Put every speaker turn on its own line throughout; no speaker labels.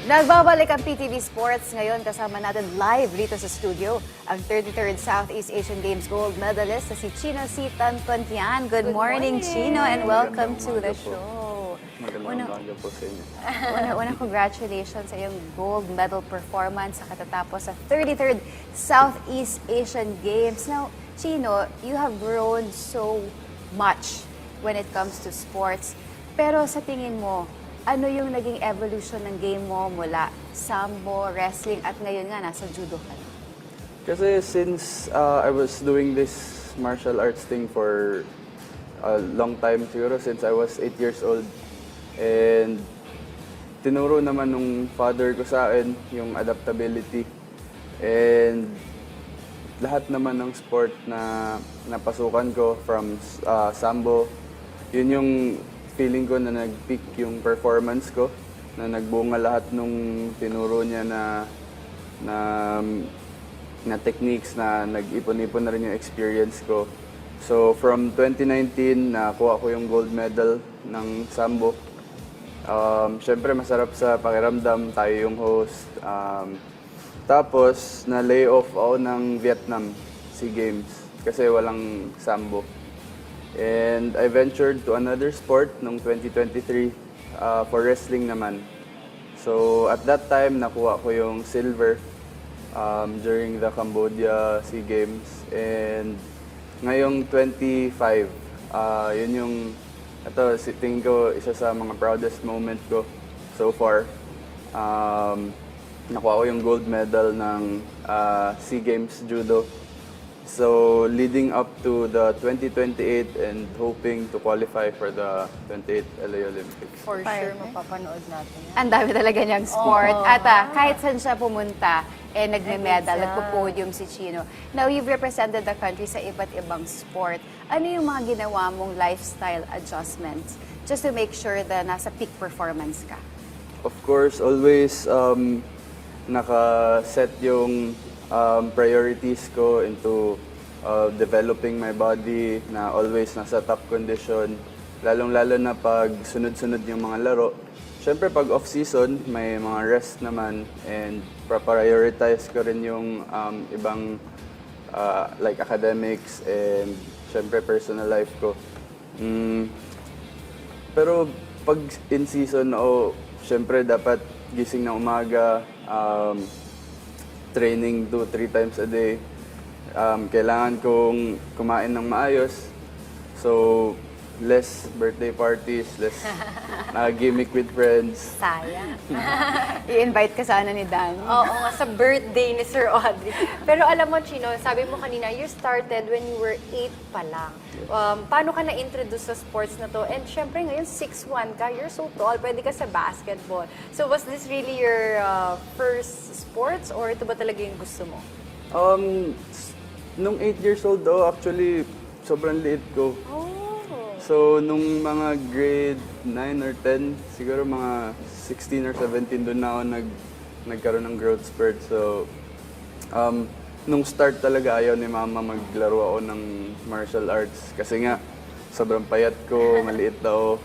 Nagbabalik ang PTV Sports ngayon kasama natin live dito sa studio ang 33rd Southeast Asian Games gold medalist na si Chino C. Tantontian. Good morning, Chino, and welcome to the show.
Magandang umaga po sa inyo.
Una, congratulations sa iyong gold medal performance sa katatapos sa 33rd Southeast Asian Games. Now, Chino, you have grown so much when it comes to sports. Pero sa tingin mo, ano yung naging evolution ng game mo mula sambo, wrestling, at ngayon nga nasa judo ka na?
Kasi since I was doing this martial arts thing for a long time, siguro since I was 8 years old, and tinuro naman nung father ko sa akin yung adaptability, and lahat naman ng sport na napasukan ko from sambo, yun yung feeling ko na nag-peak yung performance ko, na nagbunga lahat nung tinuro niya na techniques, na nag-ipon-ipon na rin yung experience ko. So from 2019, nakuha ko yung gold medal ng sambo. Syempre masarap sa pakiramdam, tayo yung host. Tapos na-lay off ako ng Vietnam SEA Games kasi walang sambo. And I ventured to another sport noong 2023 for wrestling naman. So at that time, nakuha ko yung silver during the Cambodia SEA Games. And ngayong 25, yun yung, tingin ko, isa sa mga proudest moment ko so far. Nakuha ko yung gold medal ng SEA Games Judo. So, leading up to the 2028 and hoping to qualify for the 28th LA Olympics.
For sure, mapapanood natin yan.
Ang dami talaga niyang sport. At kahit saan siya pumunta, nagme-medal, nagpo-podium si Chino. Now, you've represented the country sa iba't ibang sport. Ano yung mga ginawa mong lifestyle adjustments just to make sure na nasa peak performance ka?
Of course, always naka-set yung priorities ko into developing my body, na always nasa top condition, lalong-lalo na pag sunod-sunod yung mga laro. Siyempre pag off-season, may mga rest naman, and prioritize ko rin yung ibang like academics and siyempre personal life ko. Pero pag in-season, siyempre dapat gising na umaga, training 2-3 times a day. Kailangan kong kumain ng maayos. So, less birthday parties, less gimmick with friends.
Sayang.
I-invite ka sana ni Dan.
Oo nga, sa birthday ni Sir Audrey. Pero alam mo, Chino, sabi mo kanina, you started when you were 8 pa lang. Paano ka na-introduce sa sports na to? And syempre ngayon, 6'1 ka, you're so tall, pwede ka sa basketball. So was this really your first sports, or ito ba talaga yung gusto mo?
Nung 8 years old actually, sobrang liit ko.
Oh.
So, nung mga grade 9 or 10, siguro mga 16 or 17, doon na ako nagkaroon ng growth spurt. So, nung start talaga, ayaw ni mama maglaro ako ng martial arts. Kasi nga, sobrang payat ko, maliit daw.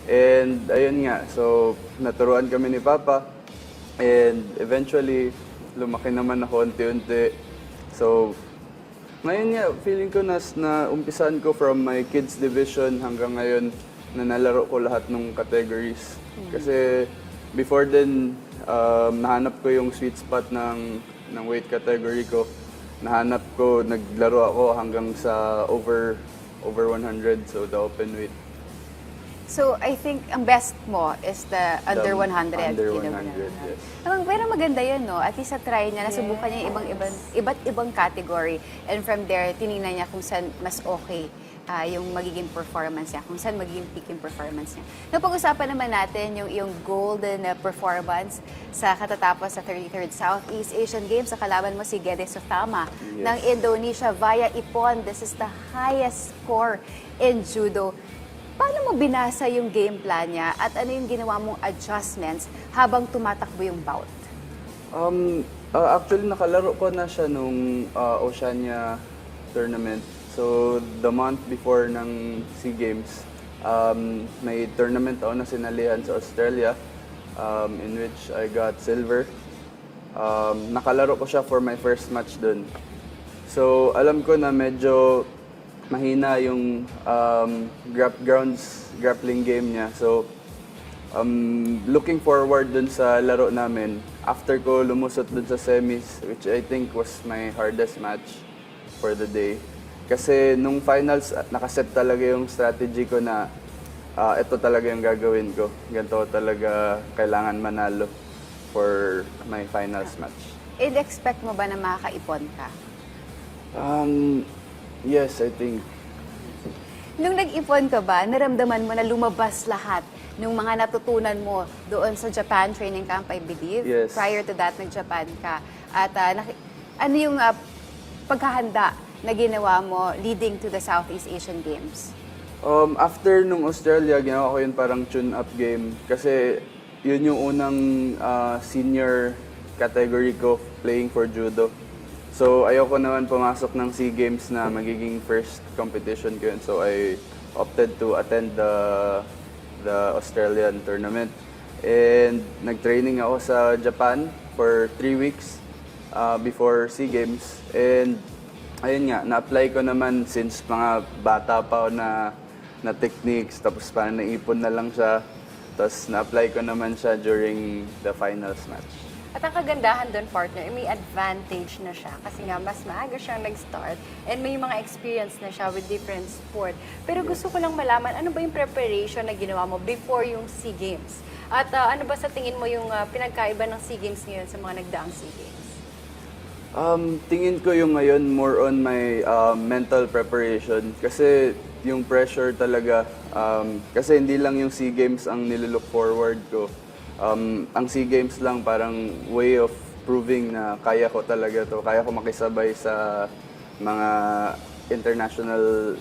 And ayun nga, so naturuan kami ni Papa. And eventually, lumaki naman ako unti-unti. So, ngayon nga, feeling ko na umpisan ko from my kids division hanggang ngayon na nalaro ko lahat ng categories. Kasi before then, nahanap ko yung sweet spot ng weight category ko. Naglaro ako hanggang sa over 100, so the open weight.
So, I think ang best mo is the under 100.
Under 100, yes.
Pero maganda yun, no? At least try niya, nasubukan niya yung iba't ibang category. And from there, tinignan niya kung saan mas okay yung magiging performance niya, kung saan magiging peak yung performance niya. Napag-usapan naman natin yung golden performance sa katatapos sa 33rd Southeast Asian Games. Sa kalaban mo si Gede Sotama ng Indonesia via Ippon. This is the highest score in judo. Paano mo binasa yung game plan niya at ano yung ginawa mong adjustments habang tumatakbo yung bout?
Actually, nakalaro ko na siya nung Oceania tournament. So, the month before ng SEA Games, may tournament ako na sinalihan sa Australia. in which I got silver. Nakalaro ko siya for my first match dun. So, alam ko na medyo mahina yung grappling game niya. So, looking forward dun sa laro namin. After ko lumusot dun sa semis, which I think was my hardest match for the day. Kasi nung finals, nakaset talaga yung strategy ko na ito talaga yung gagawin ko. Ganito talaga kailangan manalo for my finals match.
In-expect mo ba na makakaipon ka?
Yes, I think.
Nung nag-ipon ka ba, naramdaman mo na lumabas lahat ng mga natutunan mo doon sa Japan training camp, I believe?
Yes.
Prior to that, nag-Japan ka. At ano yung paghahanda na ginawa mo leading to the Southeast Asian Games?
After nung Australia, ginawa ko yun parang tune-up game. Kasi yun yung unang senior category ko playing for judo. So ayoko naman pumasok ng SEA Games na magiging first competition ko yun. So I opted to attend the Australian tournament. And nag-training ako sa Japan for 3 weeks before SEA Games. And ayun nga, na-apply ko naman since mga bata pa ako na techniques. Tapos parang naipon na lang siya. Tapos na-apply ko naman siya during the finals match.
At ang kagandahan doon, partner, may advantage na siya kasi nga mas maaga siyang nag-start and may mga experience na siya with different sport. Pero gusto ko lang malaman, ano ba yung preparation na ginawa mo before yung SEA Games? At ano ba sa tingin mo yung pinagkaiba ng SEA Games ngayon sa mga nagdaang SEA Games?
Tingin ko yung ngayon more on my mental preparation kasi yung pressure talaga kasi hindi lang yung SEA Games ang nilook forward ko. Ang SEA Games lang parang way of proving na kaya ko talaga to, kaya ko makisabay sa mga international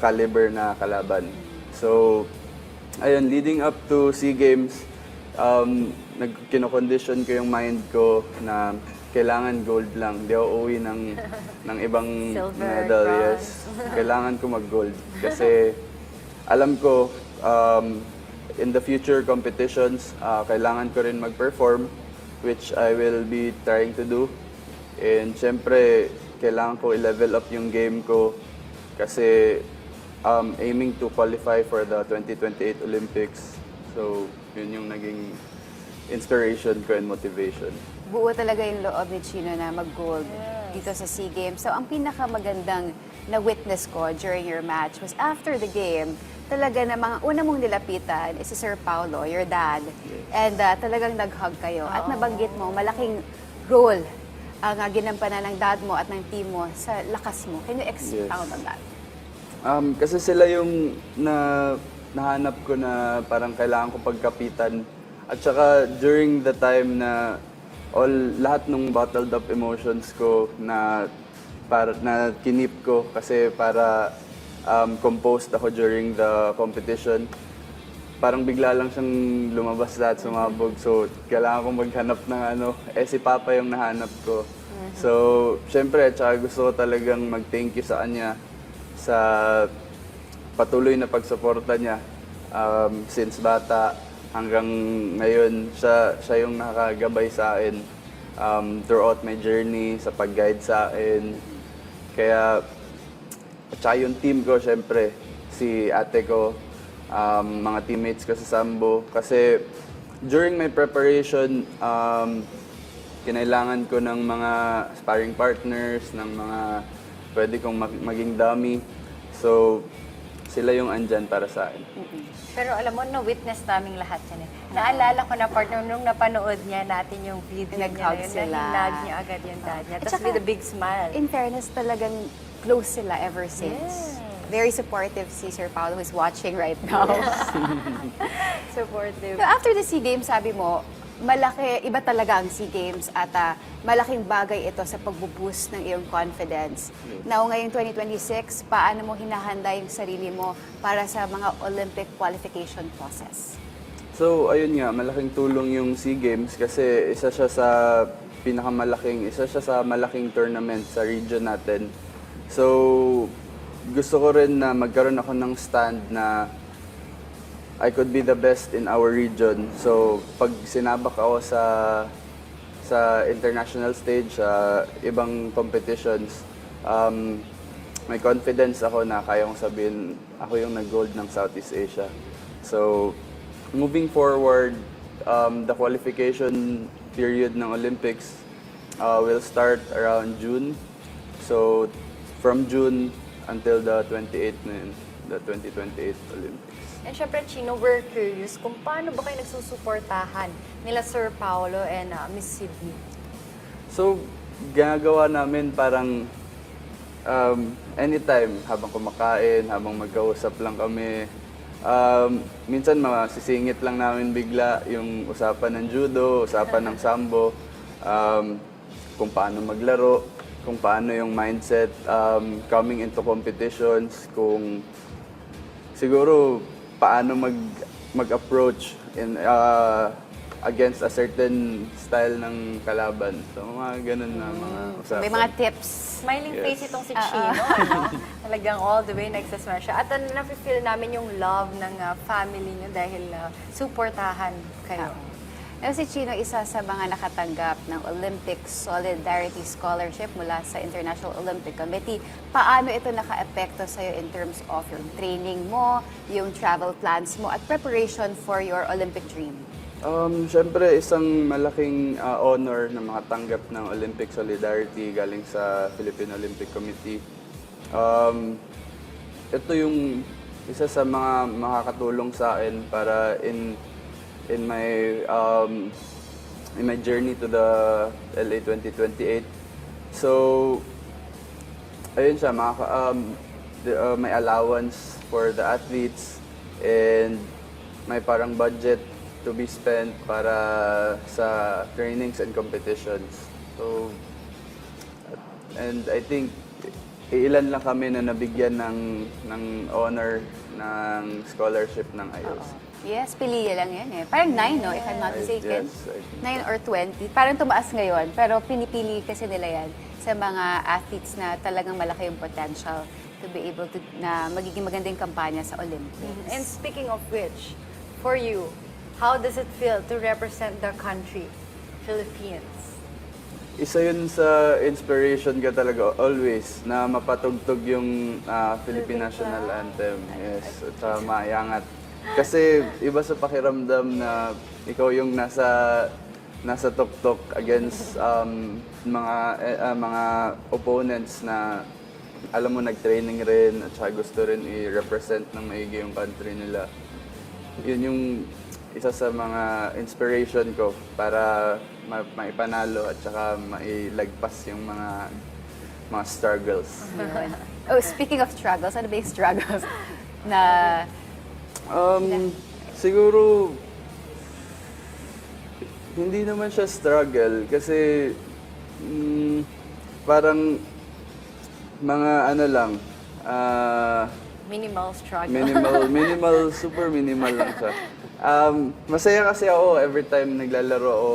caliber na kalaban. So, ayun, leading up to SEA Games, kino-condition ko yung mind ko na kailangan gold lang. Di ako uwi ng ibang
Silver,
medal.
bronze.
Yes. Kailangan ko mag-gold. Kasi alam ko, in the future competitions, kailangan ko rin mag-perform, which I will be trying to do. And syempre, kailangan ko i-level up yung game ko kasi aiming to qualify for the 2028 Olympics. So, yun yung naging inspiration ko and motivation.
Buo talaga yung loob ni Chino na mag-gold dito sa SEA Games. So, ang pinakamagandang na-witness ko during your match was after the game, talaga na mga una mong nilapitan is si Sir Paulo, your dad. And talagang nag-hug kayo. At nabanggit mo, malaking role ang ginampanan ng dad mo at ng team mo sa lakas mo. Can you expound on that?
Kasi sila yung nahanap ko na parang kailangan ko pagkapitan. At saka during the time na lahat ng bottled up emotions ko na kinip ko kasi para composed ako during the competition. Parang bigla lang siyang lumabas lahat, sumabog. So, kailangan kong maghanap ng si Papa yung nahanap ko. So, syempre, tsaka gusto ko talagang mag-thank you sa kanya sa patuloy na pagsuporta niya. Since bata hanggang ngayon, siya yung nakakagabay sa akin throughout my journey, sa pag-guide sa akin. Kaya, at saka yung team ko, syempre, si ate ko, mga teammates ko sa Sambo. Kasi during my preparation, kinailangan ko ng mga sparring partners, ng mga pwede kong maging dummy. So, sila yung andyan para sa akin.
Pero alam mo, na-witness namin lahat yan. Naalala ko na, partner, nung napanood niya natin yung video niya na
Nag-hug
yun,
sila.
nahinag niya agad yung dad niya.
At
Tapos
saka,
with a big smile.
In fairness, talagang close sila ever since.
Yes.
Very supportive si Sir Paulo who's watching right now.
Supportive.
So after the SEA Games, sabi mo, iba talaga ang SEA Games at malaking bagay ito sa pag-boost ng iyong confidence. Now, ngayong 2026, paano mo hinahanda yung sarili mo para sa mga Olympic qualification process?
So, ayun nga, malaking tulong yung SEA Games kasi isa siya sa malaking tournament sa region natin. So, gusto ko rin na magkaroon ako ng stand na I could be the best in our region. So pag sinabak ako sa international stage, sa ibang competitions, may confidence ako na kaya kong sabihin ako yung nag-gold ng Southeast Asia. So moving forward, the qualification period ng Olympics will start around June. So from June until the 28th na yun, the 2028 Olympics.
And syempre, Chino, we're curious kung paano ba kayo nagsusuportahan nila Sir Paolo and Miss Sydney?
So, ginagawa namin parang anytime, habang kumakain, habang magkausap lang kami. Minsan masisingit lang namin bigla yung usapan ng judo, usapan ng sambo, kung paano maglaro, kung paano yung mindset coming into competitions, kung siguro paano mag-approach in against a certain style ng kalaban. So mga ganun na mga usapan.
May mga tips.
Smiling
Yes.
face itong si Chino, ano? Talagang all the way nagsasmile siya. At nafe-feel namin yung love ng family niyo dahil suportahan kayo.
Now, si Chino, isa sa mga nakatanggap ng Olympic Solidarity Scholarship mula sa International Olympic Committee. Paano ito naka-epekto sa'yo in terms of yung training mo, yung travel plans mo, at preparation for your Olympic dream?
Siyempre, isang malaking honor na makatanggap ng Olympic Solidarity galing sa Philippine Olympic Committee. Ito yung isa sa mga makakatulong sa akin para in my journey to the LA 2028. So, ayun siya, may allowance for the athletes and may parang budget to be spent para sa trainings and competitions. So, and I think ilan lang kami na nabigyan ng honor ng scholarship ng IOC.
Yes, piliya lang yan eh. Parang 9, no? If I'm not mistaken.
Yes, I think.
9 or 20. Parang tumaas ngayon, pero pinipili kasi nila yan sa mga athletes na talagang malaki yung potential to be able to, na magiging magandang kampanya sa Olympics.
And speaking of which, for you, how does it feel to represent the country, Philippines?
Isa yun sa inspiration ka talaga always na mapatugtog yung Philippine National Anthem. Yes, at saka maiangat. Kasi iba sa pakiramdam na ikaw yung nasa tuktok against mga opponents na alam mo nag-training rin at saka gusto rin i-represent ng maigi yung country nila. Yun yung isa sa mga inspiration ko para maipanalo at saka mailagpas yung mga struggles.
Yun. Oh, speaking of struggles, ano ba yung struggles na
Siguro hindi naman siya struggle kasi parang mga ano lang
Minimal struggle.
minimal, super minimal lang siya. Masaya kasi ako every time naglalaro ako.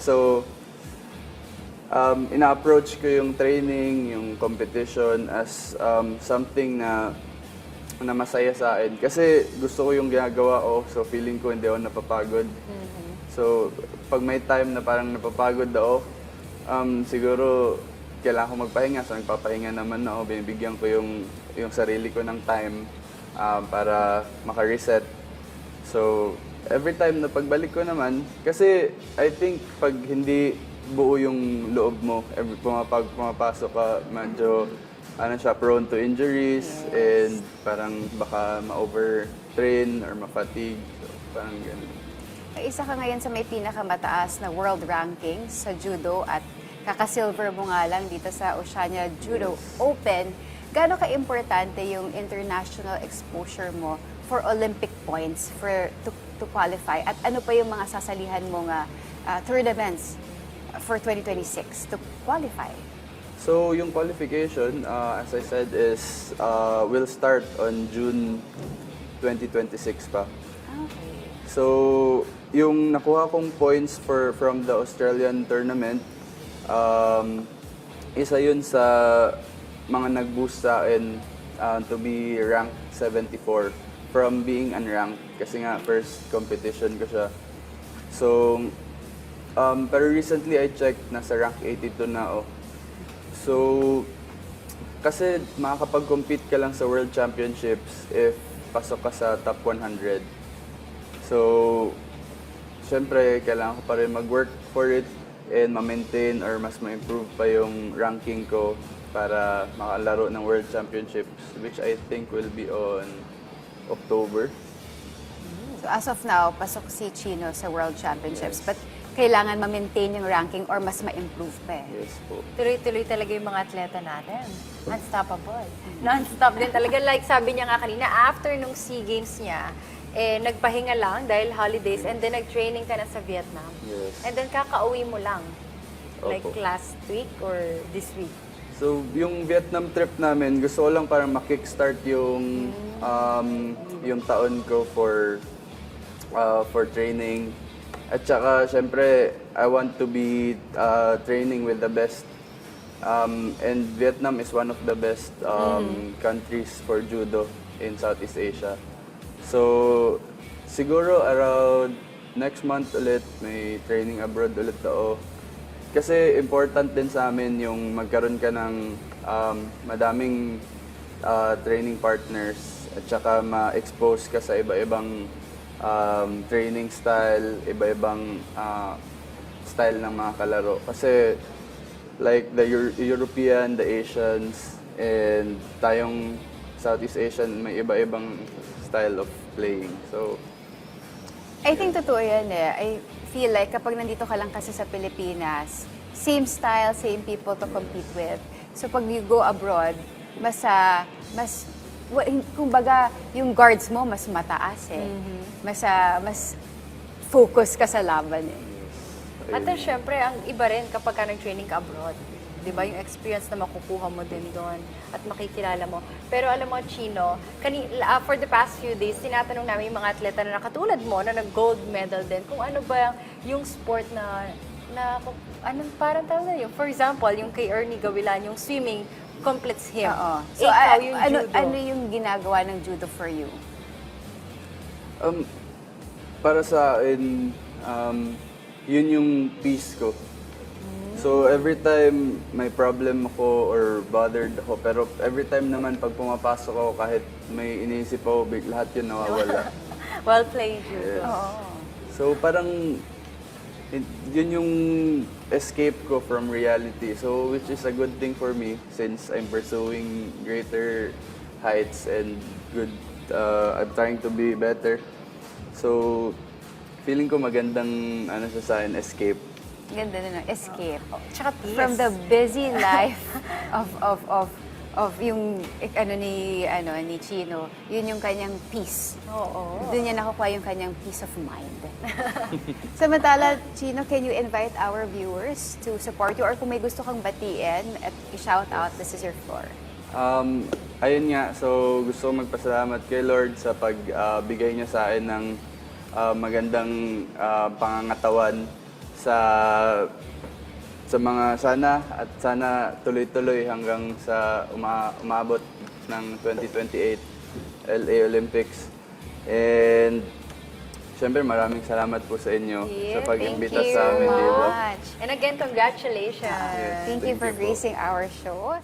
So, ina-approach ko yung training, yung competition as something na masaya sa akin. Kasi gusto ko yung ginagawa ko, so feeling ko hindi ako napapagod. So, pag may time na parang napapagod ako, siguro kailangan ko magpahinga. So, nagpapahinga naman ako. Binibigyan ko yung sarili ko ng time para maka-reset. So, every time na pagbalik ko naman, kasi I think pag hindi buo yung loob mo, pumapasok ka, medyo prone to injuries and parang baka ma-overtrain or ma-fatigue. So, parang ganun.
isa ka ngayon sa may pinakamataas na world ranking sa judo at kaka-silver mo nga lang dito sa Oceania Judo Open. Gaano ka-importante yung international exposure mo for Olympic points to qualify? At ano pa yung mga sasalihan mo nga tournaments for 2026 to qualify?
So, yung qualification, as I said, is will start on June 2026 pa.
Okay.
So, yung nakuha kong points from the Australian tournament, isa yun sa mga nag-boost sa akin to be ranked 74 from being unranked. Kasi nga, first competition ko siya. So, pero recently I checked, nasa rank 82 na ako. So, kasi makakapag-compete ka lang sa World Championships if pasok ka sa top 100. So, syempre, kailangan ko pa rin mag-work for it and ma-maintain or mas ma-improve pa yung ranking ko para makalaro ng World Championships, which I think will be on October.
So as of now, pasok si Chino sa World Championships. But kailangan ma-maintain yung ranking or mas ma-improve pa eh.
Yes po.
Tuloy-tuloy talaga yung mga atleta natin. Unstoppable. Non-stop din talaga. Like sabi niya nga kanina, after nung SEA Games niya, nagpahinga lang dahil holidays and then nag-training ka na sa Vietnam.
Yes.
And then kakauwi mo lang. Like
Opo.
last week or this week.
So, yung Vietnam trip namin, gusto ko lang parang ma-kickstart yung taon ko for training. At saka, syempre, I want to be training with the best. And Vietnam is one of the best countries for judo in Southeast Asia. So, siguro around next month ulit, may training abroad ulit ako. Kasi important din sa amin yung magkaroon ka ng madaming training partners at saka ma-expose ka sa iba-ibang training style, iba-ibang style ng mga kalaro. Kasi like the European, the Asians, and tayong Southeast Asian, may iba-ibang style of playing. So,
I think totoo yan eh. I feel like kapag nandito ka lang kasi sa Pilipinas, same style, same people to compete with. So pag you go abroad, kumbaga, yung guards mo mas mataas eh. Mas focus ka sa laban eh.
At then, syempre, ang iba rin kapag ka nag-training ka abroad. Di ba? Yung experience na makukuha mo din doon at makikilala mo. Pero alam mo, Chino, for the past few days, tinatanong namin yung mga atleta na katulad mo, na nag-gold medal din, kung ano ba yung sport na anong parang tawag na yun? For example, yung kay Ernie Gawilan, yung swimming completes him.
Oo. So,
Ikaw, yung judo.
ano yung ginagawa ng judo for you?
para sa akin, yun yung peace ko. So every time may problem ako or bothered ako, pero every time naman pag pumapasok ako, kahit may iniisip ako, lahat yun nawawala.
Well played, judo.
Yes. So parang yun yung escape ko from reality. So which is a good thing for me since I'm pursuing greater heights and I'm trying to be better. So feeling ko magandang siya sa akin, escape.
Ganda na, escape.
Tsaka peace.
From the busy life of yung ni Chino, yun yung kanyang peace.
Oo.
Doon niya nakukuha yung kanyang peace of mind. Samantala, Chino, can you invite our viewers to support you or kung may gusto kang batiin at i-shout out, this is your floor.
Ayun nga, so gusto ko magpasalamat kay Lord sa pagbigay niya sa akin ng magandang pangangatawan sa mga sana tuloy-tuloy hanggang sa umabot ng 2028 LA Olympics. And syempre maraming salamat po sa inyo sa pag-imbita sa amin, di ba?
Much.
And again, congratulations.
Yes,
Thank you for
thank you po.
gracing our show.